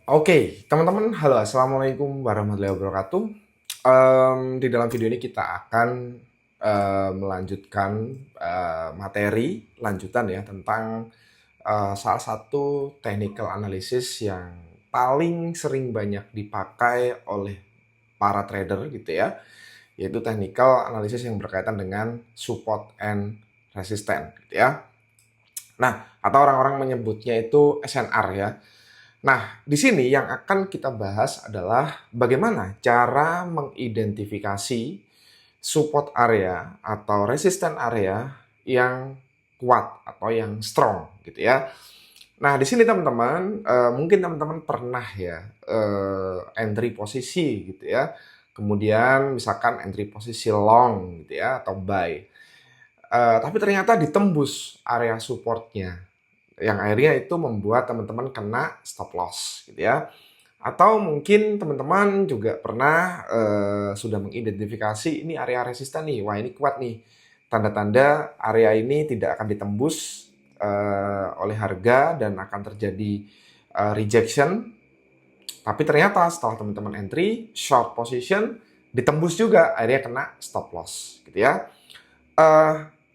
Oke, teman-teman, halo, assalamualaikum warahmatullahi wabarakatuh. Di dalam video ini kita akan melanjutkan materi lanjutan ya tentang salah satu technical analysis yang paling sering banyak dipakai oleh para trader gitu ya, yaitu technical analysis yang berkaitan dengan support and resistance gitu ya. Nah, atau orang-orang menyebutnya itu SNR ya. Nah, di sini yang akan kita bahas adalah bagaimana cara mengidentifikasi support area atau resistance area yang kuat atau yang strong gitu ya. Nah, di sini teman-teman, mungkin teman-teman pernah ya entry posisi gitu ya. Kemudian misalkan entry posisi long gitu ya atau buy. Tapi ternyata ditembus area supportnya yang akhirnya itu membuat teman-teman kena stop loss gitu ya. Atau mungkin teman-teman juga pernah sudah mengidentifikasi ini area resisten nih, wah ini kuat nih. Tanda-tanda area ini tidak akan ditembus oleh harga dan akan terjadi rejection. Tapi ternyata setelah teman-teman entry, short position, ditembus juga, akhirnya kena stop loss gitu ya.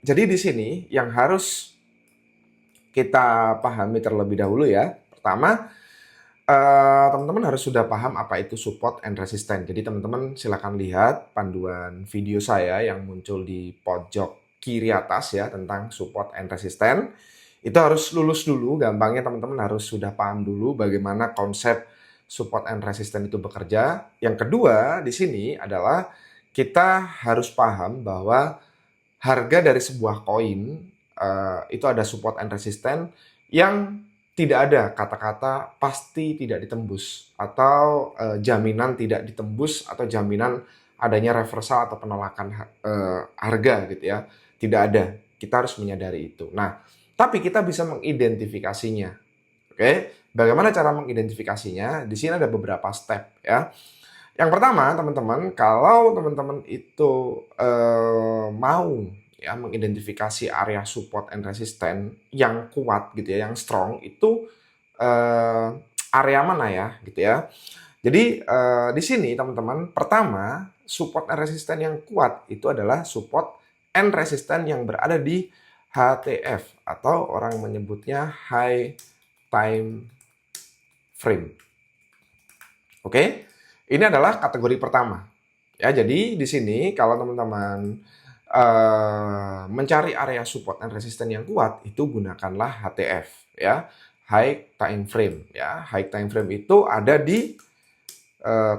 Jadi di sini yang harus kita pahami terlebih dahulu ya. Pertama, teman-teman harus sudah paham apa itu support and resistance. Jadi teman-teman silakan lihat panduan video saya yang muncul di pojok kiri atas ya tentang support and resistance. Itu harus lulus dulu, gampangnya teman-teman harus sudah paham dulu bagaimana konsep support and resistance itu bekerja. Yang kedua di sini adalah kita harus paham bahwa harga dari sebuah koin itu ada support and resistance yang tidak ada kata-kata pasti tidak ditembus atau jaminan tidak ditembus atau jaminan adanya reversal atau penolakan harga gitu ya. Tidak ada. Kita harus menyadari itu. Nah, tapi kita bisa mengidentifikasinya. Oke, bagaimana cara mengidentifikasinya? Di sini ada beberapa step ya. Yang pertama, teman-teman, kalau teman-teman itu mau ya mengidentifikasi area support and resistance yang kuat gitu ya, yang strong itu area mana ya gitu ya. Jadi di sini teman-teman, pertama support and resistance yang kuat itu adalah support and resistance yang berada di HTF atau orang menyebutnya high time frame. Oke, ini adalah kategori pertama. Ya, jadi di sini kalau teman-teman mencari area support and resistance yang kuat, itu gunakanlah HTF ya, high time frame ya. High time frame itu ada di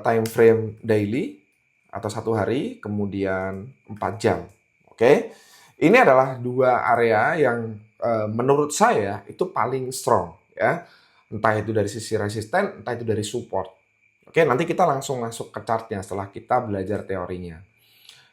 time frame daily atau 1 hari, kemudian 4 jam. Oke, ini adalah dua area yang menurut saya itu paling strong ya. Entah itu dari sisi resisten, entah itu dari support. Oke, nanti kita langsung masuk ke chartnya setelah kita belajar teorinya.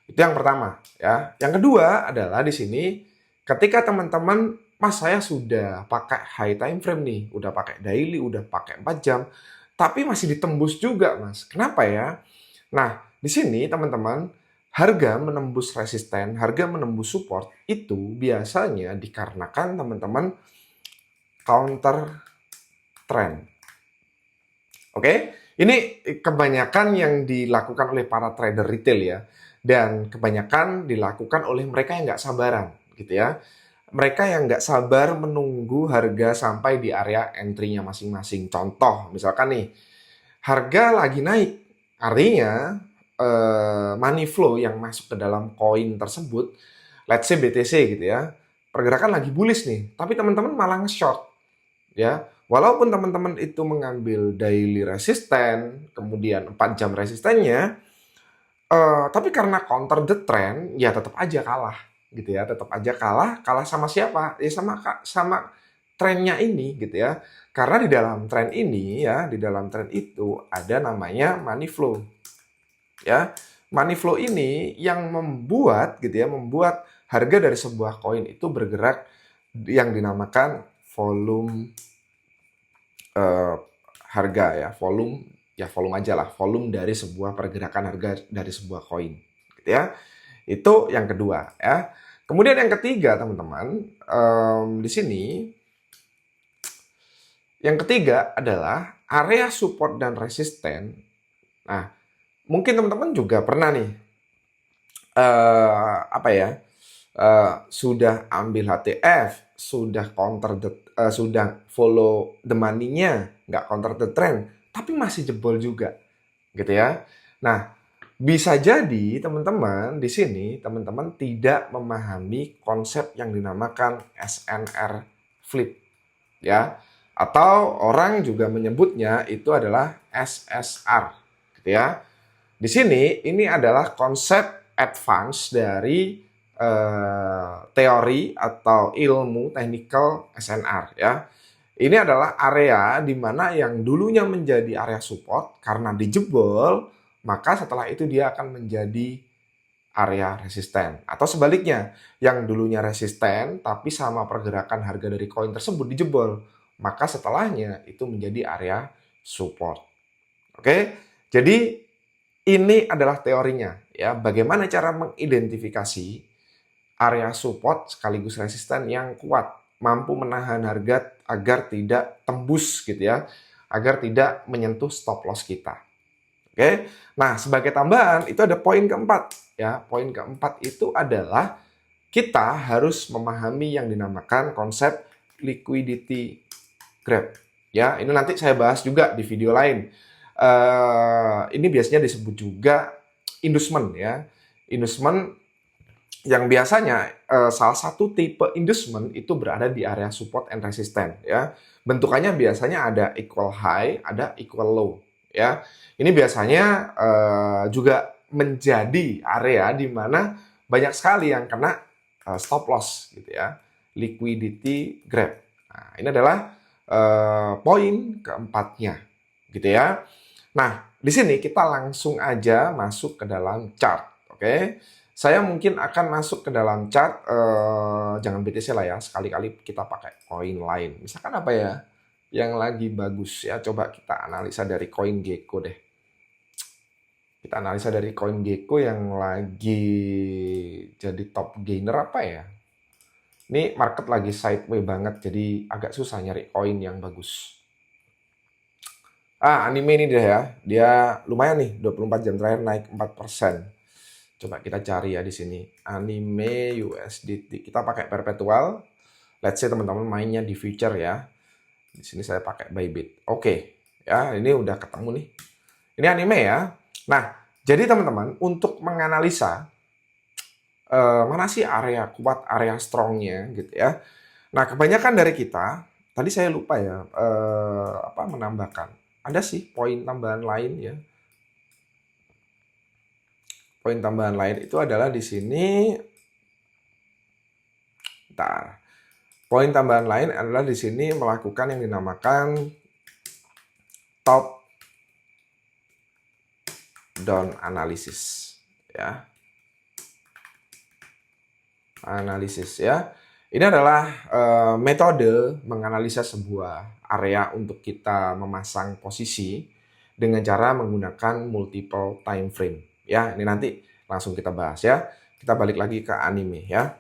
Itu yang pertama ya. Yang kedua adalah di sini ketika teman-teman, Mas saya sudah pakai high time frame nih, udah pakai daily, udah pakai 4 jam, tapi masih ditembus juga, Mas. Kenapa ya? Nah, di sini teman-teman, harga menembus resisten, harga menembus support itu biasanya dikarenakan teman-teman counter trend. Oke, ini kebanyakan yang dilakukan oleh para trader retail ya, dan kebanyakan dilakukan oleh mereka yang nggak sabaran, gitu ya. Mereka yang nggak sabar menunggu harga sampai di area entry-nya masing-masing. Contoh, misalkan nih, harga lagi naik, artinya money flow yang masuk ke dalam koin tersebut, let's say BTC gitu ya, pergerakan lagi bullish nih, tapi teman-teman malah nge-short ya. Walaupun teman-teman itu mengambil daily resisten, kemudian 4 jam resistennya, tapi karena counter the trend, ya tetap aja kalah gitu ya, tetap aja kalah. Kalah sama siapa? Ya sama trennya ini gitu ya. Karena di dalam tren ini ya, di dalam tren itu ada namanya money flow. Ya, money flow ini yang membuat gitu ya, membuat harga dari sebuah koin itu bergerak yang dinamakan volume harga ya, volume aja lah, volume dari sebuah pergerakan harga dari sebuah koin gitu ya. Itu yang kedua ya. Kemudian yang ketiga teman-teman, di sini yang ketiga adalah area support dan resisten. Nah, mungkin teman-teman juga pernah nih sudah ambil HTF, sudah follow the money-nya, nggak counter the trend, tapi masih jebol juga, gitu ya. Nah, bisa jadi teman-teman di sini teman-teman tidak memahami konsep yang dinamakan SNR flip, ya, atau orang juga menyebutnya itu adalah SSR, gitu ya. Di sini ini adalah konsep advance dari teori atau ilmu technical SNR, ya. Ini adalah area di mana yang dulunya menjadi area support karena dijebol, maka setelah itu dia akan menjadi area resisten. Atau sebaliknya, yang dulunya resisten tapi sama pergerakan harga dari koin tersebut dijebol, maka setelahnya itu menjadi area support. Oke? Jadi ini adalah teorinya, ya. Bagaimana cara mengidentifikasi area support sekaligus resisten yang kuat, mampu menahan harga agar tidak tembus gitu ya, agar tidak menyentuh stop loss kita. Oke. Nah, sebagai tambahan itu ada poin keempat, ya. Poin keempat itu adalah kita harus memahami yang dinamakan konsep liquidity grab. Ya, ini nanti saya bahas juga di video lain. Ini biasanya disebut juga inducement, ya. Inducement yang biasanya salah satu tipe inducement itu berada di area support and resistance, ya. Bentukannya biasanya ada equal high, ada equal low, ya. Ini biasanya juga menjadi area di mana banyak sekali yang kena stop loss gitu ya, liquidity grab. Nah, ini adalah poin keempatnya gitu ya. Nah, di sini kita langsung aja masuk ke dalam chart, oke? Saya mungkin akan masuk ke dalam chart, jangan BTC lah ya, sekali-kali kita pakai koin lain. Misalkan apa ya, yang lagi bagus ya, coba kita analisa dari koin Gecko deh. Kita analisa dari koin Gecko yang lagi jadi top gainer apa ya. Ini market lagi sideways banget, jadi agak susah nyari koin yang bagus. Anime ini dia ya, dia lumayan nih, 24 jam terakhir naik 4%. Coba kita cari ya di sini. Anime USDT. Kita pakai perpetual. Let's say teman-teman mainnya di future ya. Di sini saya pakai Bybit. Oke. Ya, ini udah ketemu nih. Ini anime ya. Nah, jadi teman-teman untuk menganalisa mana sih area kuat, area strongnya gitu ya. Nah, kebanyakan dari kita, tadi saya lupa ya menambahkan. Ada sih poin tambahan lain ya. Poin tambahan lain itu adalah di sini. Bentar. Poin tambahan lain adalah di sini melakukan yang dinamakan top down analysis ya. Analisis ya. Ini adalah metode menganalisa sebuah area untuk kita memasang posisi dengan cara menggunakan multiple time frame. Ya, ini nanti langsung kita bahas ya. Kita balik lagi ke anime ya.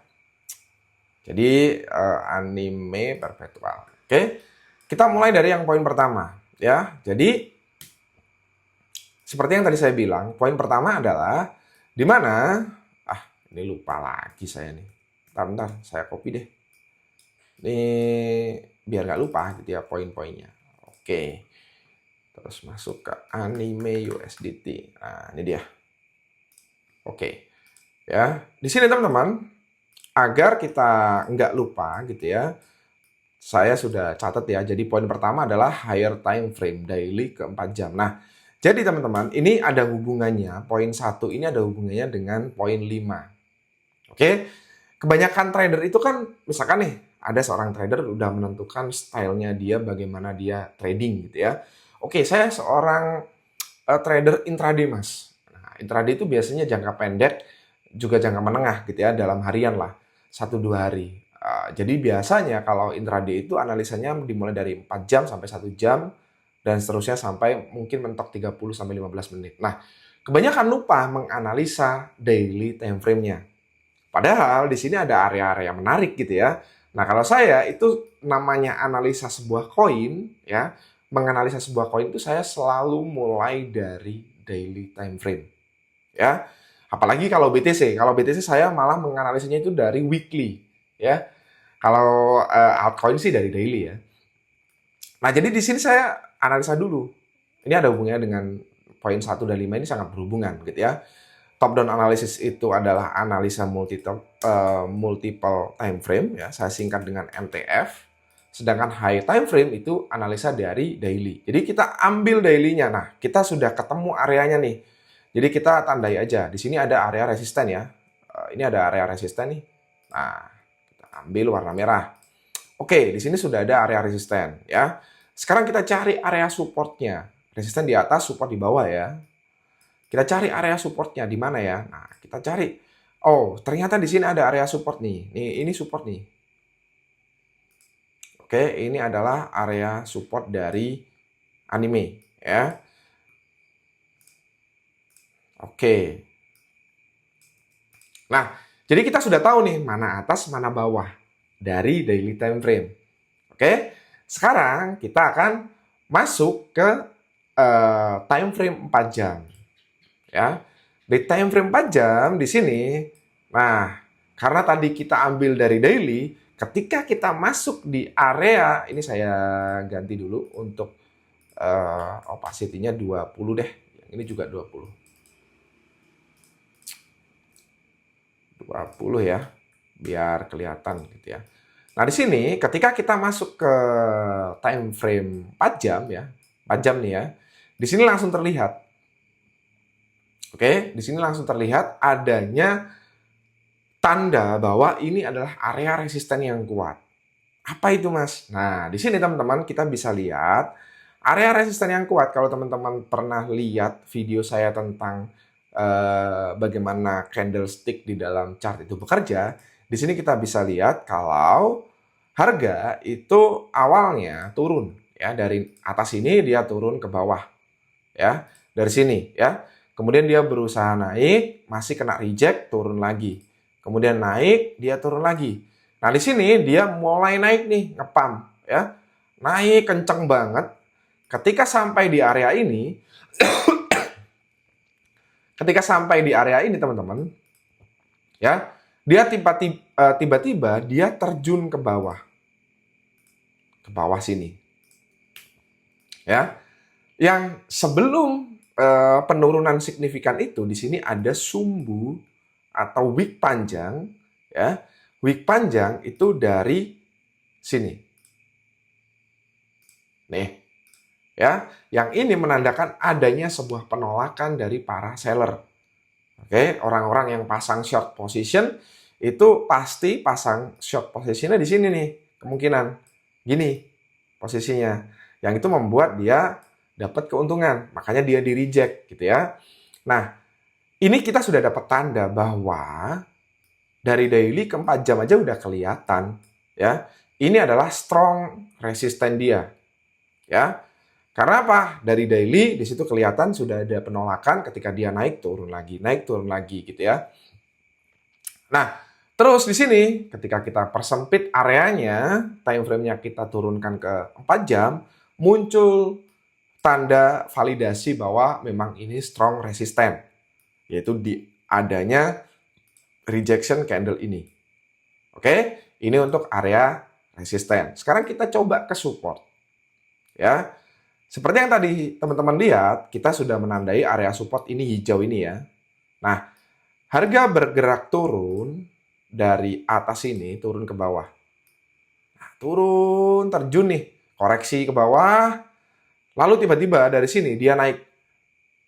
Jadi anime perpetual. Oke. Kita mulai dari yang poin pertama ya. Jadi seperti yang tadi saya bilang, poin pertama adalah di mana ini lupa lagi saya nih. Bentar, saya copy deh. Ini biar nggak lupa gitu ya poin-poinnya. Oke. Terus masuk ke anime USDT. Nah, ini dia. Oke. Ya, di sini teman-teman, agar kita nggak lupa gitu ya, saya sudah catat ya. Jadi poin pertama adalah higher time frame daily ke 4 jam. Nah, jadi teman-teman, ini ada hubungannya. Poin 1 ini ada hubungannya dengan poin 5. Oke. Kebanyakan trader itu kan, misalkan nih, ada seorang trader udah menentukan stylenya dia, bagaimana dia trading gitu ya. Oke, saya seorang trader intraday, Mas. Nah, intraday itu biasanya jangka pendek, juga jangka menengah gitu ya, dalam harian lah, 1-2 hari. Jadi biasanya kalau intraday itu analisanya dimulai dari 4 jam sampai 1 jam, dan seterusnya sampai mungkin mentok 30-15 menit. Nah, kebanyakan lupa menganalisa daily time frame-nya. Padahal di sini ada area-area menarik gitu ya. Nah, kalau saya itu namanya analisa sebuah koin ya, menganalisa sebuah koin itu saya selalu mulai dari daily time frame. Ya. Apalagi kalau BTC. Kalau BTC saya malah menganalisanya itu dari weekly, ya. Kalau altcoin sih dari daily ya. Nah, jadi di sini saya analisa dulu. Ini ada hubungannya dengan poin 1 dan 5 ini sangat berhubungan gitu ya. Top down analysis itu adalah analisa multiple time frame ya, saya singkat dengan MTF. Sedangkan high time frame itu analisa dari daily. Jadi kita ambil daily-nya. Nah, kita sudah ketemu areanya nih. Jadi kita tandai aja. Di sini ada area resisten ya. Ini ada area resisten nih. Nah, kita ambil warna merah. Oke, di sini sudah ada area resisten ya. Sekarang kita cari area supportnya. Resisten di atas, support di bawah ya. Kita cari area supportnya di mana ya? Nah, kita cari. Oh, ternyata di sini ada area support nih. Ini support nih. Oke, ini adalah area support dari anime ya. Oke. Nah, jadi kita sudah tahu nih mana atas, mana bawah dari daily time frame. Oke. Sekarang kita akan masuk ke time frame 4 jam. Ya. Di time frame 4 jam di sini, nah, karena tadi kita ambil dari daily, ketika kita masuk di area, ini saya ganti dulu untuk opacity-nya 20 deh. Yang ini juga 20. 20 ya, biar kelihatan gitu ya. Nah, di sini ketika kita masuk ke time frame 4 jam ya, 4 jam nih ya, di sini langsung terlihat. Oke, di sini langsung terlihat adanya tanda bahwa ini adalah area resisten yang kuat. Apa itu, Mas? Nah, di sini teman-teman kita bisa lihat area resisten yang kuat. Kalau teman-teman pernah lihat video saya tentang bagaimana candlestick di dalam chart itu bekerja, di sini kita bisa lihat kalau harga itu awalnya turun ya, dari atas ini dia turun ke bawah ya, dari sini ya. Kemudian dia berusaha naik, masih kena reject, turun lagi. Kemudian naik, dia turun lagi. Nah, di sini dia mulai naik nih, ngepam ya. Naik kenceng banget. Ketika sampai di area ini, teman-teman, ya, dia tiba-tiba dia terjun ke bawah. Ke bawah sini. Ya. Yang sebelum penurunan signifikan itu, di sini ada sumbu atau wick panjang ya. Wick panjang itu dari sini. Nih. Ya, yang ini menandakan adanya sebuah penolakan dari para seller. Oke, orang-orang yang pasang short position itu pasti pasang short positionnya di sini nih, kemungkinan gini posisinya. Yang itu membuat dia dapat keuntungan, makanya dia di reject gitu ya. Nah, ini kita sudah dapat tanda bahwa dari daily ke 4 jam aja udah kelihatan ya. Ini adalah strong resisten dia. Ya. Karena apa? Dari daily di situ kelihatan sudah ada penolakan ketika dia naik turun lagi gitu ya. Nah, terus di sini ketika kita persempit areanya, time frame-nya kita turunkan ke 4 jam, muncul tanda validasi bahwa memang ini strong resisten, yaitu di adanya rejection candle ini. Oke, ini untuk area resisten. Sekarang kita coba ke support. Ya. Seperti yang tadi teman-teman lihat, kita sudah menandai area support ini hijau ini ya. Nah, harga bergerak turun dari atas ini turun ke bawah. Nah, turun, terjun nih, koreksi ke bawah, lalu tiba-tiba dari sini dia naik.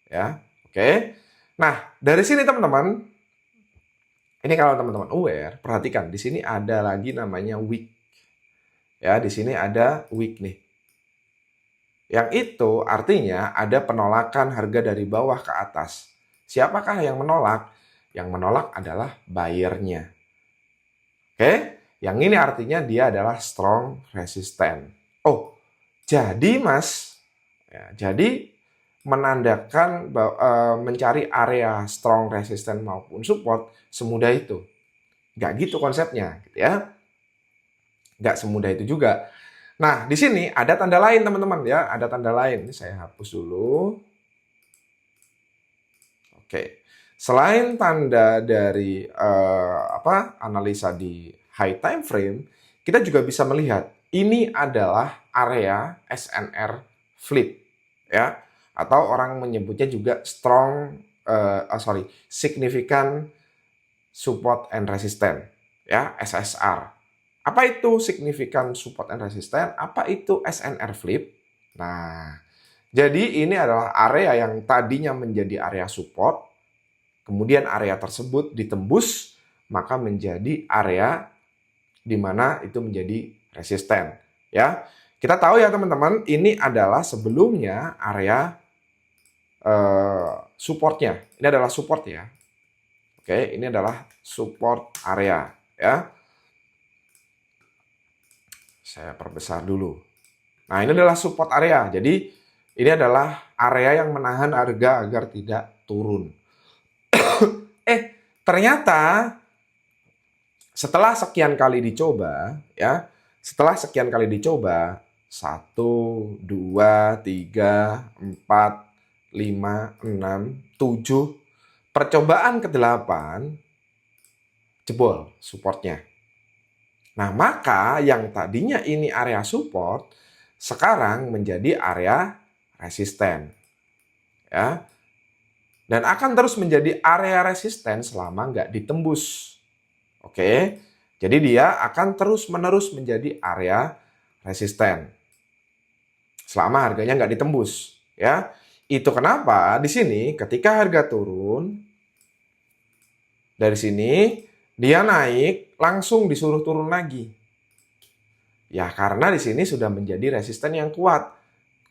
Ya, oke. Nah, dari sini teman-teman, ini kalau teman-teman aware, perhatikan di sini ada lagi namanya wick. Ya, di sini ada wick nih. Yang itu artinya ada penolakan harga dari bawah ke atas. Siapakah yang menolak? Yang menolak adalah buyer-nya. Oke, yang ini artinya dia adalah strong resistant. Oh, jadi Mas, ya, jadi menandakan mencari area strong resistant maupun support semudah itu. Nggak gitu konsepnya, gitu ya. Nggak semudah itu juga. Nah, di sini ada tanda lain teman-teman ya, ada tanda lain. Ini saya hapus dulu. Oke. Selain tanda dari analisa di high time frame, kita juga bisa melihat ini adalah area SNR flip ya, atau orang menyebutnya juga significant support and resistance ya, SSR. Apa itu significant support and resistance? Apa itu SNR flip? Nah, jadi ini adalah area yang tadinya menjadi area support, kemudian area tersebut ditembus, maka menjadi area di mana itu menjadi resisten. Ya, kita tahu ya teman-teman, ini adalah sebelumnya area supportnya. Ini adalah support ya. Oke, ini adalah support area ya. Saya perbesar dulu. Nah, ini adalah support area. Jadi, ini adalah area yang menahan harga agar tidak turun. Ternyata setelah sekian kali dicoba, ya, setelah sekian kali dicoba, 1, 2, 3, 4, 5, 6, 7, percobaan ke-8, jebol supportnya. Nah, maka yang tadinya ini area support, sekarang menjadi area resisten. Ya. Dan akan terus menjadi area resisten selama nggak ditembus. Oke, jadi dia akan terus-menerus menjadi area resisten. Selama harganya nggak ditembus. Ya. Itu kenapa di sini ketika harga turun, dari sini dia naik, langsung disuruh turun lagi. Ya, karena di sini sudah menjadi resisten yang kuat.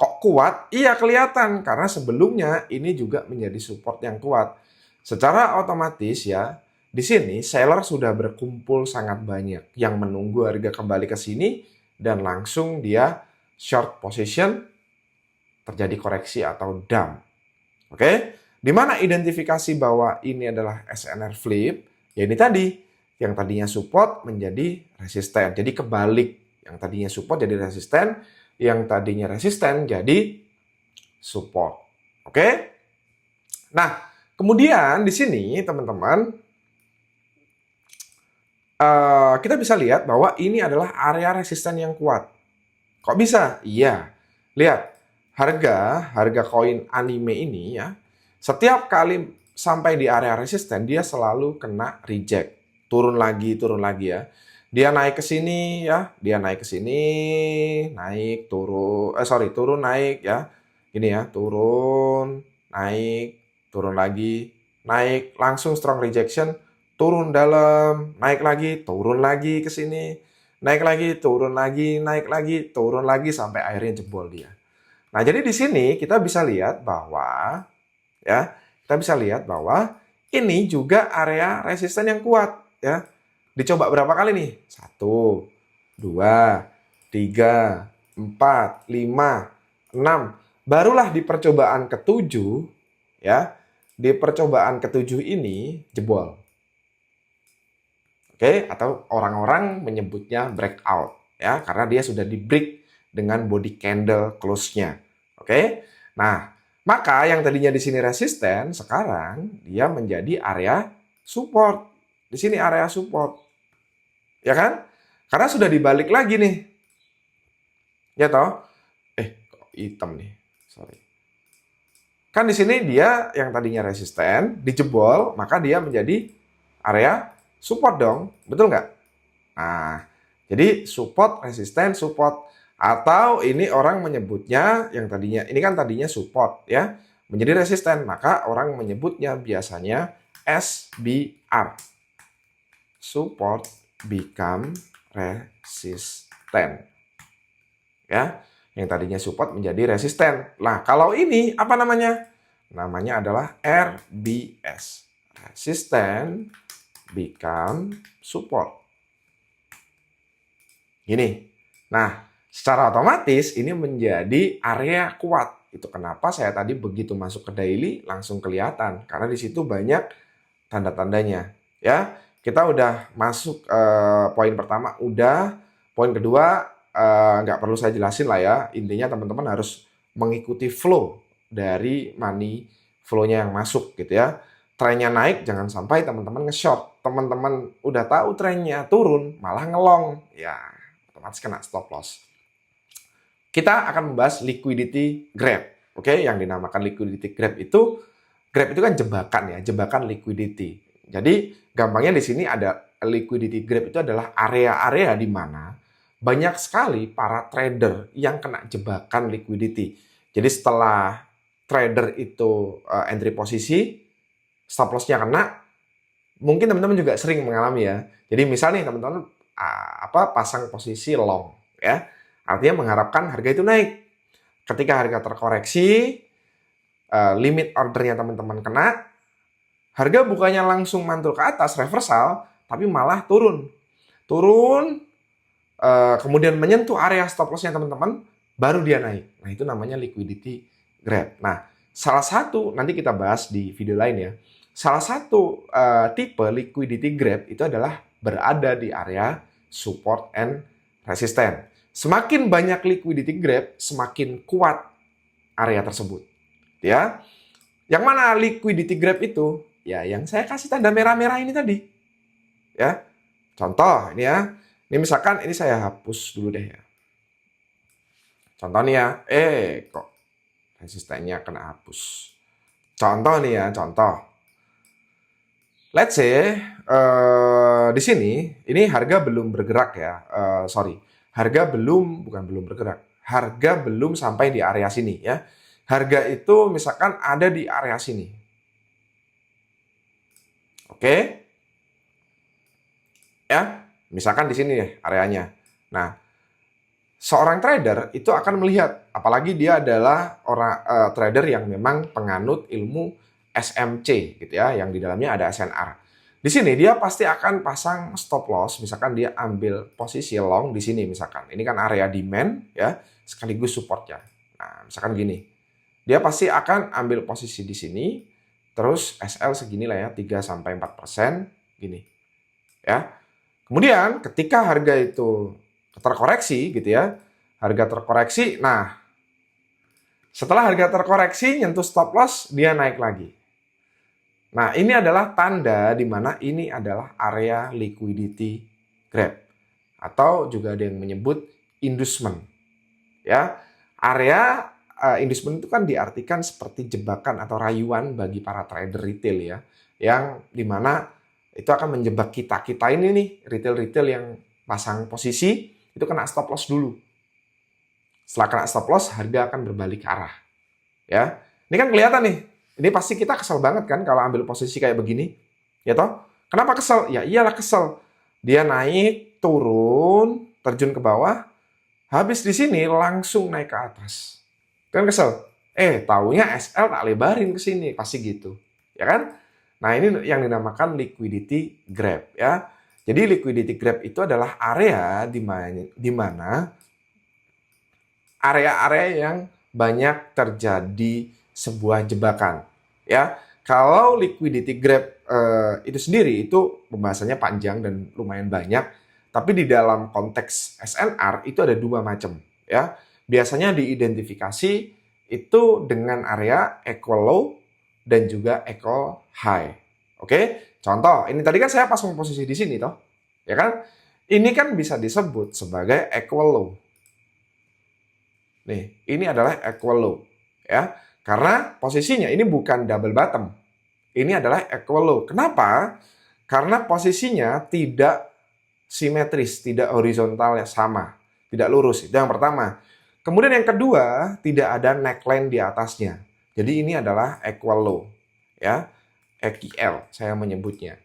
Kok kuat? Iya, kelihatan. Karena sebelumnya ini juga menjadi support yang kuat. Secara otomatis ya, di sini seller sudah berkumpul sangat banyak yang menunggu harga kembali ke sini dan langsung dia short position, terjadi koreksi atau dump. Oke? Di mana identifikasi bahwa ini adalah SNR flip? Ya ini tadi, yang tadinya support menjadi resisten. Jadi kebalik, yang tadinya support jadi resisten, yang tadinya resisten jadi support. Oke? Nah, kemudian di sini teman-teman, kita bisa lihat bahwa ini adalah area resisten yang kuat. Kok bisa? Iya. Lihat, harga koin anime ini ya, setiap kali sampai di area resisten, dia selalu kena reject. Turun lagi ya. Dia naik ke sini ya, dia naik ke sini, naik, turun, turun, naik ya. Ini ya, turun, naik, turun lagi, naik, langsung strong rejection, turun dalam, naik lagi, turun lagi ke sini, naik lagi, turun lagi, naik lagi, turun lagi, sampai akhirnya jebol dia. Nah, jadi di sini kita bisa lihat bahwa ya, kita bisa lihat bahwa ini juga area resisten yang kuat ya. Dicoba berapa kali nih? 1, 2, 3, 4, 5, 6. Barulah di percobaan ke-7 ya. Di percobaan ke-7 ini jebol. Oke, atau orang-orang menyebutnya breakout ya, karena dia sudah di break dengan body candle close-nya. Oke. Nah, maka yang tadinya di sini resisten, sekarang dia menjadi area support. Di sini area support. Ya kan? Karena sudah dibalik lagi nih. Ya toh? Kok hitam nih. Sorry. Kan di sini dia yang tadinya resisten, dijebol, maka dia menjadi area support dong. Betul nggak? Nah, jadi support, resisten, support. Atau ini orang menyebutnya yang tadinya, ini kan tadinya support ya, menjadi resisten. Maka orang menyebutnya biasanya SBR. Support become resistant. Ya, yang tadinya support menjadi resisten. Nah, kalau ini apa namanya? Namanya adalah RBS. Resistant become support. Gini. Nah, secara otomatis ini menjadi area kuat. Itu kenapa saya tadi begitu masuk ke daily langsung kelihatan. Karena di situ banyak tanda-tandanya. Ya, kita udah masuk poin pertama, udah. Poin kedua, nggak perlu saya jelasin lah ya. Intinya teman-teman harus mengikuti flow dari money flow-nya yang masuk gitu ya. Trennya naik, jangan sampai teman-teman nge-short. Teman-teman udah tahu trennya turun, malah ngelong. Ya, otomatis kena stop loss. Kita akan membahas liquidity grab. Oke, yang dinamakan liquidity grab itu kan jebakan ya, jebakan liquidity. Jadi gampangnya di sini ada liquidity grab itu adalah area-area di mana banyak sekali para trader yang kena jebakan liquidity. Jadi setelah trader itu entry posisi, stop loss-nya kena, mungkin teman-teman juga sering mengalami ya. Jadi misalnya teman-teman pasang posisi long ya. Artinya mengharapkan harga itu naik. Ketika harga terkoreksi, limit ordernya teman-teman kena, harga bukannya langsung mantul ke atas, reversal, tapi malah turun. Turun, kemudian menyentuh area stop loss-nya teman-teman, baru dia naik. Nah, itu namanya liquidity grab. Nah, salah satu, nanti kita bahas di video lain ya, salah satu tipe liquidity grab itu adalah berada di area support and resistance. Semakin banyak liquidity grab, semakin kuat area tersebut. Ya, yang mana liquidity grab itu? Ya, yang saya kasih tanda merah-merah ini tadi. Ya, contoh ini ya. Ini misalkan ini saya hapus dulu deh ya. Contoh nih ya. Kok resistennya kena hapus. Contoh nih ya, contoh. Let's say di sini ini harga belum bergerak ya. Harga bukan belum bergerak. Harga belum sampai di area sini ya. Harga itu misalkan ada di area sini. Oke. Ya, misalkan di sini ya areanya. Nah, seorang trader itu akan melihat, apalagi dia adalah orang trader yang memang penganut ilmu SMC gitu ya, yang di dalamnya ada SNR. Di sini dia pasti akan pasang stop loss, misalkan dia ambil posisi long di sini misalkan. Ini kan area demand ya, sekaligus supportnya. Nah, misalkan gini. Dia pasti akan ambil posisi di sini, terus SL segini lah ya, 3-4% gini. Ya. Kemudian ketika harga itu terkoreksi gitu ya, harga terkoreksi, nah setelah harga terkoreksi nyentuh stop loss, dia naik lagi. Nah, ini adalah tanda di mana ini adalah area liquidity grab. Atau juga ada yang menyebut inducement. Ya, area inducement itu kan diartikan seperti jebakan atau rayuan bagi para trader retail ya. Yang di mana itu akan menjebak kita ini nih, retail-retail yang pasang posisi, itu kena stop loss dulu. Setelah kena stop loss, harga akan berbalik arah. Ya, ini kan kelihatan nih. Ini pasti kita kesel banget kan kalau ambil posisi kayak begini. Ya toh? Kenapa kesel? Ya iyalah kesel. Dia naik, turun, terjun ke bawah, habis di sini langsung naik ke atas. Kan kesel? Taunya SL tak lebarin ke sini, pasti gitu. Ya kan? Nah, ini yang dinamakan liquidity grab ya. Jadi liquidity grab itu adalah area di mana area-area yang banyak terjadi sebuah jebakan ya. Kalau liquidity grab itu sendiri itu pembahasannya panjang dan lumayan banyak, tapi di dalam konteks SNR itu ada dua macam ya. Biasanya diidentifikasi itu dengan area equal low dan juga equal high. Oke? Contoh, ini tadi kan saya pasang posisi di sini toh. Ya kan? Ini kan bisa disebut sebagai equal low. Nih, ini adalah equal low ya. Karena posisinya ini bukan double bottom. Ini adalah equal low. Kenapa? Karena posisinya tidak simetris, tidak horizontal yang sama, tidak lurus. Itu yang pertama. Kemudian yang kedua, tidak ada neckline di atasnya. Jadi ini adalah equal low ya. EQL saya menyebutnya.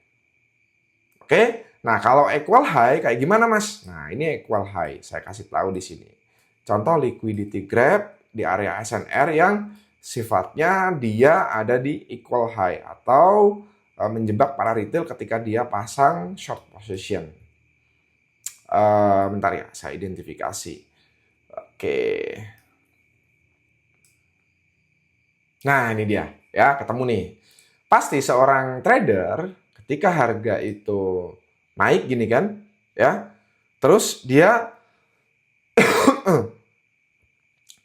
Oke? Nah, kalau equal high kayak gimana, Mas? Nah, ini equal high. Saya kasih tahu di sini. Contoh liquidity grab di area SNR yang sifatnya dia ada di equal high atau menjebak para retail ketika dia pasang short position. Bentar ya, saya identifikasi. Oke. Nah, ini dia. Ya, ketemu nih. Pasti seorang trader ketika harga itu naik gini kan, ya. Terus dia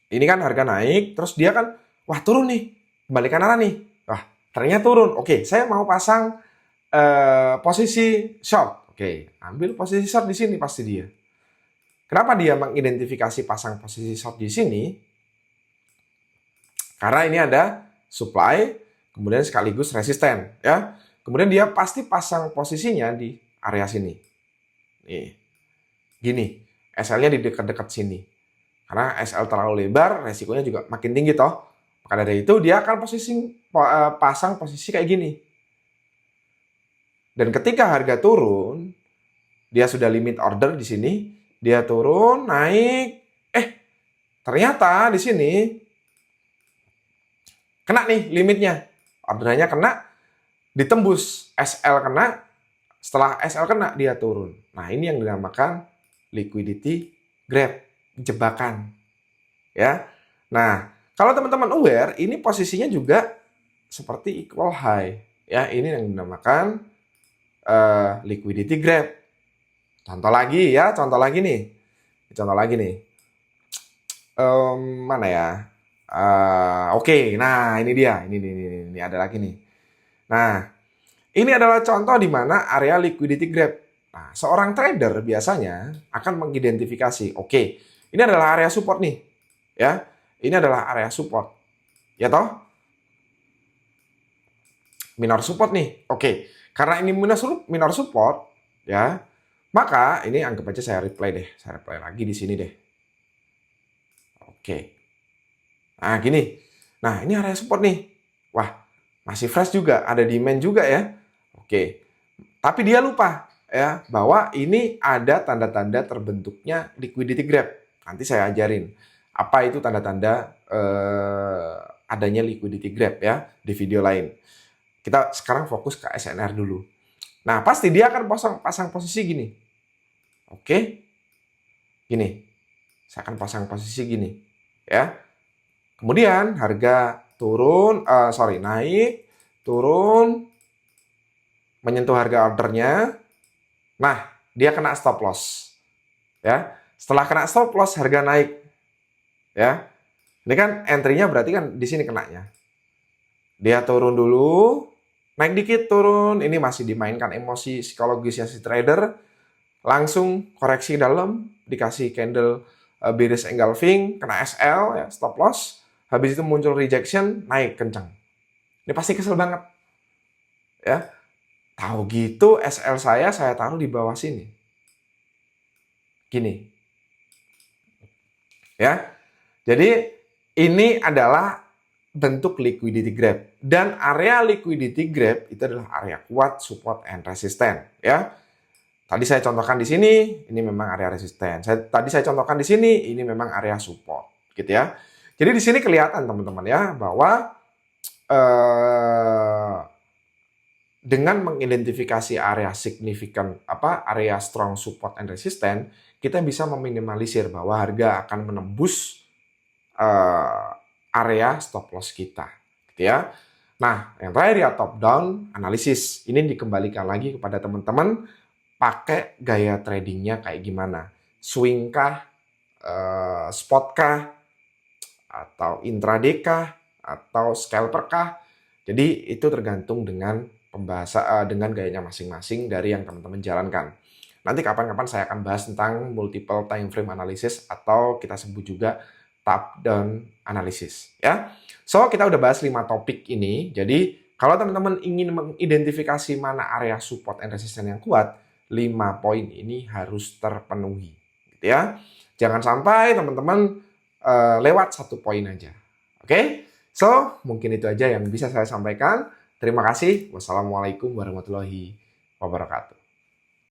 Ini kan harga naik, terus dia kan, wah turun nih, kembalikan arah nih. Wah, ternyata turun. Oke, saya mau pasang posisi short. Oke, ambil posisi short di sini pasti dia. Kenapa dia mengidentifikasi pasang posisi short di sini? Karena ini ada supply, kemudian sekaligus resisten, ya. Kemudian dia pasti pasang posisinya di area sini. Nih, gini, SL-nya di dekat-dekat sini. Karena SL terlalu lebar, resikonya juga makin tinggi toh. Maka dari itu dia akan pasang posisi kayak gini. Dan ketika harga turun, dia sudah limit order di sini, dia turun, naik, ternyata di sini kena nih limitnya. Orderannya kena, ditembus, SL kena, setelah SL kena dia turun. Nah, ini yang dinamakan liquidity grab, jebakan. Ya. Nah, kalau teman-teman aware, ini posisinya juga seperti equal high. Ya, ini yang dinamakan liquidity grab. Contoh lagi ya, contoh lagi nih. Contoh lagi nih. Mana ya? Oke, nah ini dia. Ini ada lagi nih. Nah, ini adalah contoh di mana area liquidity grab. Nah, seorang trader biasanya akan mengidentifikasi, oke, ini adalah area support nih. Ya, ini adalah area support. Ya toh? Minor support nih. Oke, karena ini minor support, ya, maka ini anggap aja saya replay deh. Saya replay lagi di sini deh. Oke. Nah, gini. Nah, ini area support nih. Wah, masih fresh juga, ada demand juga ya. Oke. Tapi dia lupa ya bahwa ini ada tanda-tanda terbentuknya liquidity grab. Nanti saya ajarin apa itu tanda-tanda adanya liquidity grab ya di video lain. Kita sekarang fokus ke SNR dulu. Nah, pasti dia akan pasang posisi gini. Oke. Gini. Saya akan pasang posisi gini. Ya. Kemudian harga turun, naik, turun, menyentuh harga ordernya. Nah, dia kena stop loss. Ya. Setelah kena stop loss, harga naik. Ya. Ini kan entry-nya berarti kan di sini kenanya. Dia turun dulu, naik dikit turun, ini masih dimainkan emosi psikologisnya si trader, langsung koreksi dalam, dikasih candle bearish engulfing, kena SL, ya, stop loss, habis itu muncul rejection, naik kencang. Ini pasti kesel banget. Ya, tahu gitu SL saya taruh di bawah sini. Gini. Ya. Jadi ini adalah bentuk liquidity grab. Dan area liquidity grab itu adalah area kuat, support, and resistance. Ya. Tadi saya contohkan di sini, ini memang area resisten. Tadi saya contohkan di sini, ini memang area support, gitu ya. Jadi di sini kelihatan teman-teman ya bahwa dengan mengidentifikasi area signifikan area strong support and resistance, kita bisa meminimalisir bahwa harga akan menembus area stop loss kita, gitu ya. Nah, yang terakhir ya top down analisis. Ini dikembalikan lagi kepada teman-teman pakai gaya tradingnya kayak gimana. Swing kah, spot kah, atau intraday kah, atau scalper kah. Jadi itu tergantung dengan dengan gayanya masing-masing dari yang teman-teman jalankan. Nanti kapan-kapan saya akan bahas tentang multiple time frame analysis atau kita sebut juga top down analysis ya. So, kita udah bahas 5 topik ini. Jadi, kalau teman-teman ingin mengidentifikasi mana area support and resistance yang kuat, 5 poin ini harus terpenuhi, gitu ya. Jangan sampai teman-teman lewat 1 poin aja. Oke? So, mungkin itu aja yang bisa saya sampaikan. Terima kasih. Wassalamualaikum warahmatullahi wabarakatuh.